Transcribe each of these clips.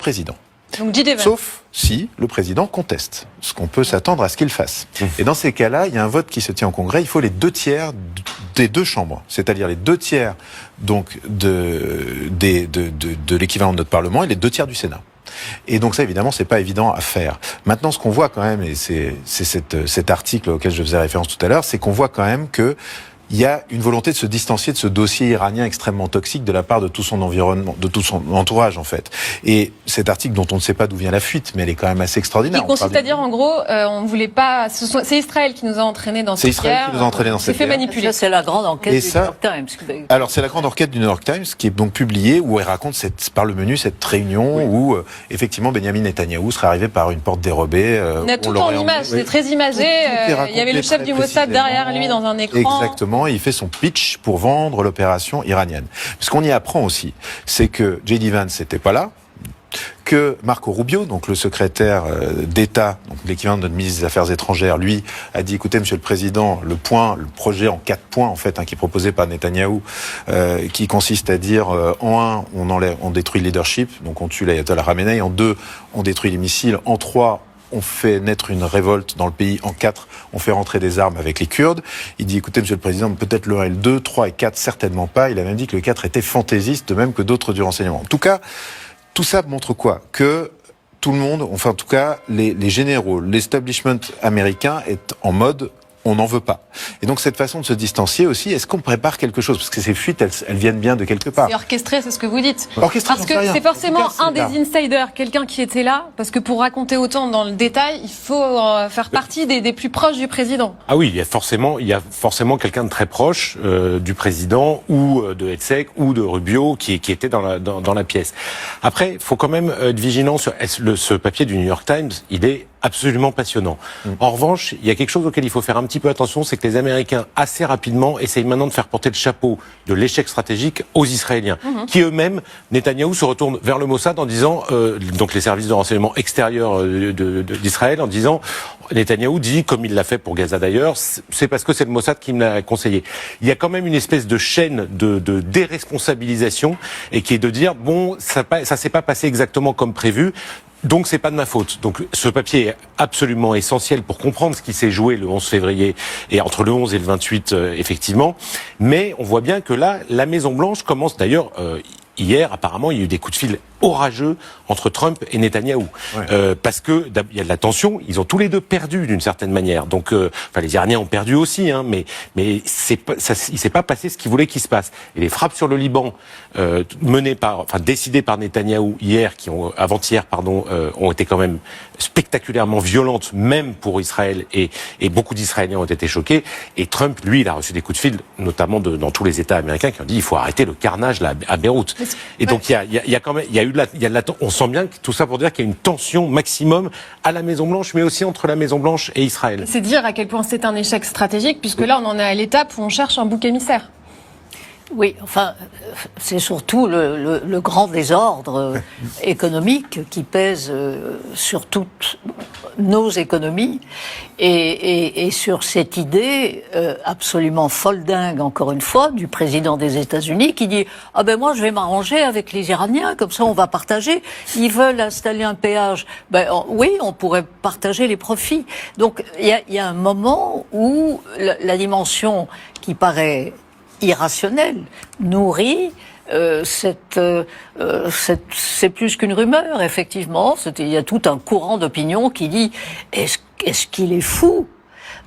président. Donc J.D. Vance. Sauf si le président conteste, ce qu'on peut s'attendre à ce qu'il fasse. Et dans ces cas-là, il y a un vote qui se tient au Congrès, il faut les 2/3 des deux chambres, c'est-à-dire les 2/3 donc de l'équivalent de notre Parlement et les 2/3 du Sénat. Et donc ça, évidemment, c'est pas évident à faire. Maintenant, ce qu'on voit quand même, et c'est cet article auquel je faisais référence tout à l'heure, c'est qu'on voit quand même que il y a une volonté de se distancier de ce dossier iranien extrêmement toxique de la part de tout son environnement, de tout son entourage en fait. Et cet article dont on ne sait pas d'où vient la fuite, mais elle est quand même assez extraordinaire. Qui consiste à dire en gros, on voulait pas. C'est Israël qui nous a entraînés dans cette guerre. C'est Israël qui nous a entraînés dans cette guerre. C'est fait manipuler. Ça, c'est la grande enquête du New York Times. Alors c'est la grande enquête du New York Times qui est donc publiée où elle raconte par le menu cette réunion où effectivement Benjamin Netanyahou serait arrivé par une porte dérobée. On a tout en images, c'est très imagé. Il y avait le chef du Mossad derrière lui dans un écran. Exactement, il fait son pitch pour vendre l'opération iranienne. Ce qu'on y apprend aussi, c'est que J.D. Vance n'était pas là, que Marco Rubio, donc le secrétaire d'État, donc l'équivalent de notre ministre des Affaires étrangères, lui, a dit, écoutez, Monsieur le Président, le projet en 4 points, en fait, qui est proposé par Netanyahou, qui consiste à dire, en 1, on détruit le leadership, donc on tue l'ayatollah Khamenei, en 2, on détruit les missiles, en 3, on fait naître une révolte dans le pays, en 4, on fait rentrer des armes avec les Kurdes. Il dit, écoutez, Monsieur le Président, peut-être le 1 et le 2, 3 et 4, certainement pas. Il a même dit que le 4 était fantaisiste, de même que d'autres du renseignement. En tout cas, tout ça montre quoi? Que tout le monde, enfin en tout cas, les généraux, l'establishment américain est en mode on n'en veut pas. Et donc cette façon de se distancier aussi, est-ce qu'on prépare quelque chose? Parce que ces fuites, elles viennent bien de quelque part. C'est orchestré, c'est ce que vous dites. Orchestré, parce que c'est forcément un des insiders, quelqu'un qui était là, parce que pour raconter autant dans le détail, il faut faire partie des plus proches du président. Ah oui, il y a forcément quelqu'un de très proche du président ou de Hetzek ou de Rubio qui était dans la pièce. Après, il faut quand même être vigilant sur ce papier du New York Times, il est absolument passionnant. En revanche, il y a quelque chose auquel il faut faire un petit peu attention, c'est que les Américains, assez rapidement, essayent maintenant de faire porter le chapeau de l'échec stratégique aux Israéliens, qui eux-mêmes, Netanyahou se retourne vers le Mossad en disant, donc les services de renseignement extérieurs d'Israël, en disant, Netanyahou dit, comme il l'a fait pour Gaza d'ailleurs, c'est parce que c'est le Mossad qui me l'a conseillé. Il y a quand même une espèce de chaîne de déresponsabilisation et qui est de dire, bon, ça s'est pas passé exactement comme prévu. Donc c'est pas de ma faute. Donc ce papier est absolument essentiel pour comprendre ce qui s'est joué le 11 février et entre le 11 et le 28 effectivement. Mais on voit bien que là, la Maison Blanche commence d'ailleurs hier, apparemment, il y a eu des coups de fil orageux entre Trump et Netanyahou. Ouais. Parce que il y a de la tension, ils ont tous les deux perdu d'une certaine manière. Donc, les Iraniens ont perdu aussi, hein, mais il s'est pas passé ce qu'ils voulaient qu'il se passe. Et les frappes sur le Liban, décidées par Netanyahou avant-hier, ont été quand même spectaculairement violentes, même pour Israël, et beaucoup d'Israéliens ont été choqués. Et Trump, lui, il a reçu des coups de fil, notamment dans tous les États américains, qui ont dit il faut arrêter le carnage là à Beyrouth. Et donc il y a quand même, on sent bien que tout ça pour dire qu'il y a une tension maximum à la Maison Blanche, mais aussi entre la Maison Blanche et Israël. C'est dire à quel point c'est un échec stratégique, puisque là on en est à l'étape où on cherche un bouc émissaire. Oui, enfin, c'est surtout le grand désordre économique qui pèse sur toutes nos économies et sur cette idée absolument folle dingue, encore une fois, du président des États-Unis qui dit « Ah ben moi je vais m'arranger avec les Iraniens, comme ça on va partager. Ils veulent installer un péage. Oui, on pourrait partager les profits. » Donc il y a un moment où la dimension qui paraît irrationnel, nourrit c'est plus qu'une rumeur, effectivement. Il y a tout un courant d'opinion qui dit est-ce qu'il est fou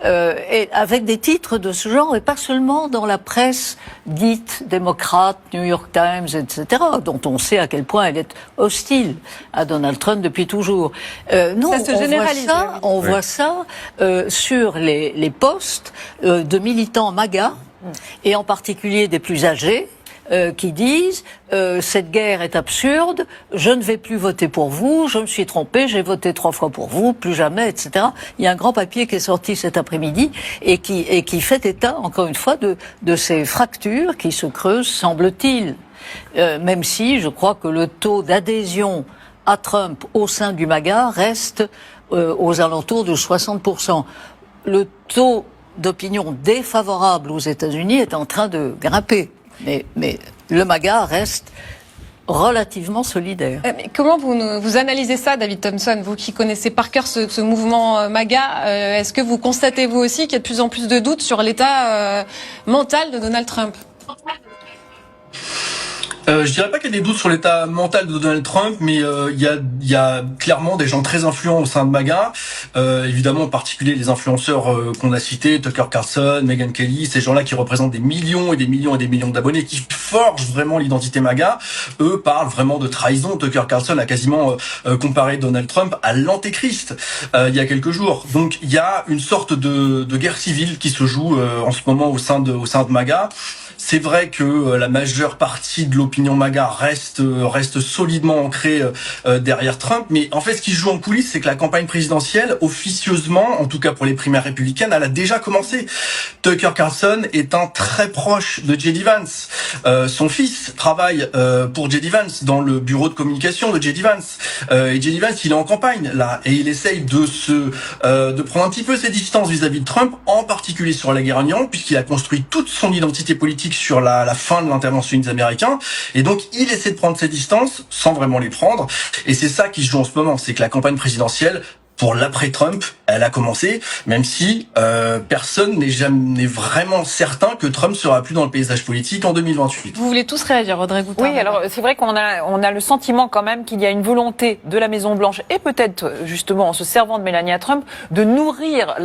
et avec des titres de ce genre, et pas seulement dans la presse dite démocrate, New York Times, etc., dont on sait à quel point elle est hostile à Donald Trump depuis toujours. Non, ça se généralise. On voit ça sur les posts de militants MAGA, et en particulier des plus âgés, qui disent cette guerre est absurde, je ne vais plus voter pour vous, je me suis trompé, j'ai voté 3 fois pour vous, plus jamais, etc. Il y a un grand papier qui est sorti cet après-midi et qui fait état, encore une fois, de ces fractures qui se creusent, semble-t-il. Même si je crois que le taux d'adhésion à Trump au sein du MAGA reste aux alentours de 60%. Le taux d'opinion défavorable aux États-Unis est en train de grimper. Mais le MAGA reste relativement solidaire. Mais comment vous analysez ça, David Thompson, vous qui connaissez par cœur ce mouvement MAGA, est-ce que vous constatez vous aussi qu'il y a de plus en plus de doutes sur l'état mental de Donald Trump ? Je dirais pas qu'il y a des doutes sur l'état mental de Donald Trump, mais il y a clairement des gens très influents au sein de MAGA. Évidemment, en particulier les influenceurs qu'on a cités, Tucker Carlson, Megyn Kelly, ces gens-là qui représentent des millions et des millions et des millions d'abonnés, qui forgent vraiment l'identité MAGA. Eux parlent vraiment de trahison. Tucker Carlson a quasiment comparé Donald Trump à l'antéchrist il y a quelques jours. Donc il y a une sorte de guerre civile qui se joue en ce moment au sein de MAGA. C'est vrai que la majeure partie de l'opinion MAGA reste solidement ancrée derrière Trump, mais en fait ce qui se joue en coulisses, c'est que la campagne présidentielle, officieusement, en tout cas pour les primaires républicaines, elle a déjà commencé. Tucker Carlson est un très proche de J.D. Vance. Son fils travaille pour J.D. Vance dans le bureau de communication de J.D. Vance. Et J.D. Vance, il est en campagne là, et il essaye de prendre un petit peu ses distances vis-à-vis de Trump, en particulier sur la guerre en Iran, puisqu'il a construit toute son identité politique sur la fin de l'interventionnisme américain, et donc il essaie de prendre ses distances sans vraiment les prendre, et c'est ça qui se joue en ce moment, c'est que la campagne présidentielle pour l'après-Trump, elle a commencé, même si personne n'est vraiment certain que Trump sera plus dans le paysage politique en 2028. Vous voulez tous réagir, Audrey Goutard? Oui, alors c'est vrai qu'on a le sentiment quand même qu'il y a une volonté de la Maison-Blanche, et peut-être justement en se servant de Melania Trump, de nourrir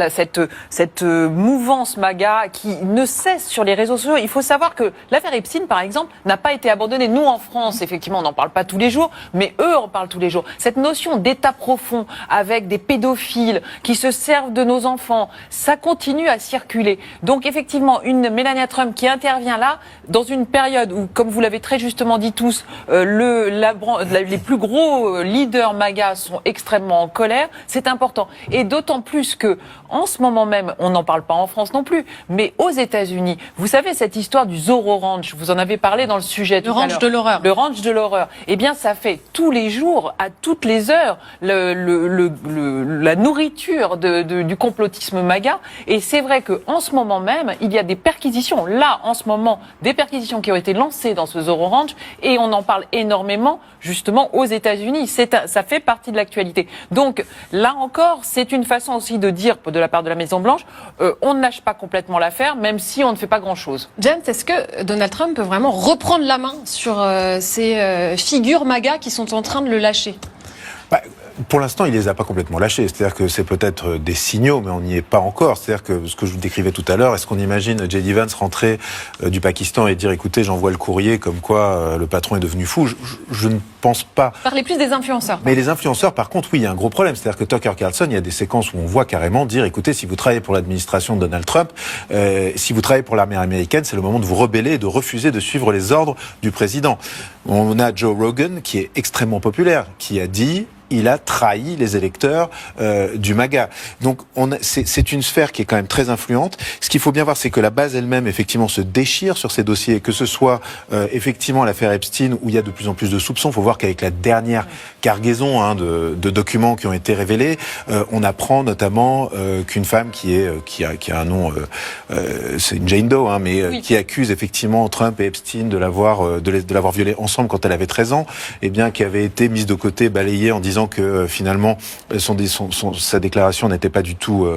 cette mouvance MAGA qui ne cesse sur les réseaux sociaux. Il faut savoir que l'affaire Epstein, par exemple, n'a pas été abandonnée. Nous, en France, effectivement, on n'en parle pas tous les jours, mais eux en parlent tous les jours. Cette notion d'état profond avec des pédophiles qui se servent de nos enfants, ça continue à circuler. Donc effectivement, une Melania Trump qui intervient là, dans une période où, comme vous l'avez très justement dit tous, les plus gros leaders MAGA sont extrêmement en colère, c'est important. Et d'autant plus que, en ce moment même, on n'en parle pas en France non plus, mais aux États-Unis, vous savez cette histoire du Zorro Ranch, vous en avez parlé dans le sujet tout à l'heure. Le ranch de l'horreur. Le ranch de l'horreur. Eh bien, ça fait tous les jours, à toutes les heures, la nourriture du complotisme MAGA. Et c'est vrai qu'en ce moment même, il y a des perquisitions. Là, en ce moment, des perquisitions qui ont été lancées dans ce Zorro Ranch, et on en parle énormément, justement, aux États-Unis. Ça fait partie de l'actualité. Donc, là encore, c'est une façon aussi de dire, de la part de la Maison-Blanche, on ne lâche pas complètement l'affaire, même si on ne fait pas grand-chose. James, est-ce que Donald Trump peut vraiment reprendre la main sur ces figures MAGA qui sont en train de le lâcher? Pour l'instant, il les a pas complètement lâchés. C'est-à-dire que c'est peut-être des signaux, mais on n'y est pas encore. C'est-à-dire que ce que je vous décrivais tout à l'heure, est-ce qu'on imagine J.D. Vance rentrer du Pakistan et dire, écoutez, j'envoie le courrier comme quoi le patron est devenu fou? Je ne pense pas. Parlez plus des influenceurs. Mais les influenceurs, par contre, oui, il y a un gros problème. C'est-à-dire que Tucker Carlson, il y a des séquences où on voit carrément dire, écoutez, si vous travaillez pour l'administration de Donald Trump, si vous travaillez pour l'armée américaine, c'est le moment de vous rebeller et de refuser de suivre les ordres du président. On a Joe Rogan, qui est extrêmement populaire, qui a dit, il a trahi les électeurs du MAGA. Donc c'est une sphère qui est quand même très influente. Ce qu'il faut bien voir, c'est que la base elle-même, effectivement, se déchire sur ces dossiers, que ce soit effectivement l'affaire Epstein, où il y a de plus en plus de soupçons. Il faut voir qu'avec la dernière cargaison de documents qui ont été révélés, on apprend notamment qu'une femme qui a un nom, c'est une Jane Doe, mais oui, qui accuse effectivement Trump et Epstein de l'avoir violée ensemble quand elle avait 13 ans, et bien qui avait été mise de côté, balayée en disant que finalement sa déclaration n'était pas du tout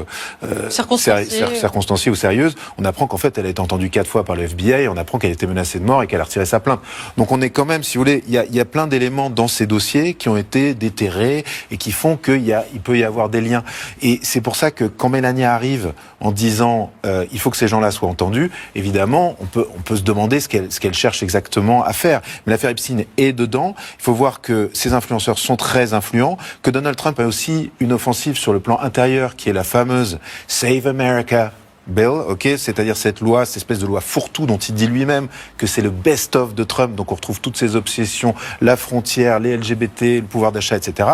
circonstanciée ou sérieuse. On apprend qu'en fait elle a été entendue 4 fois par le FBI, on apprend qu'elle était menacée de mort et qu'elle a retiré sa plainte. Donc on est quand même, si vous voulez, il y a plein d'éléments dans ces dossiers qui ont été déterrés et qui font qu'il peut y avoir des liens. Et c'est pour ça que quand Melania arrive en disant il faut que ces gens-là soient entendus, évidemment on peut se demander ce qu'elle cherche exactement à faire. Mais l'affaire Epstein est dedans. Il faut voir que ces influenceurs sont très influents, que Donald Trump a aussi une offensive sur le plan intérieur qui est la fameuse Save America Bill, c'est-à-dire cette espèce de loi fourre-tout dont il dit lui-même que c'est le best-of de Trump, donc on retrouve toutes ces obsessions, la frontière, les LGBT, le pouvoir d'achat, etc.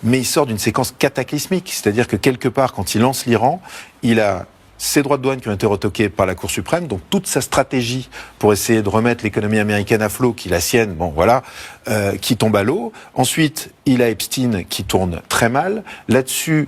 Mais il sort d'une séquence cataclysmique, c'est-à-dire que quelque part, quand il lance l'Iran, il a ses droits de douane qui ont été retoqués par la Cour suprême, donc toute sa stratégie pour essayer de remettre l'économie américaine à flot, qui est la sienne, qui tombe à l'eau. Ensuite, il a Epstein qui tourne très mal. Là-dessus,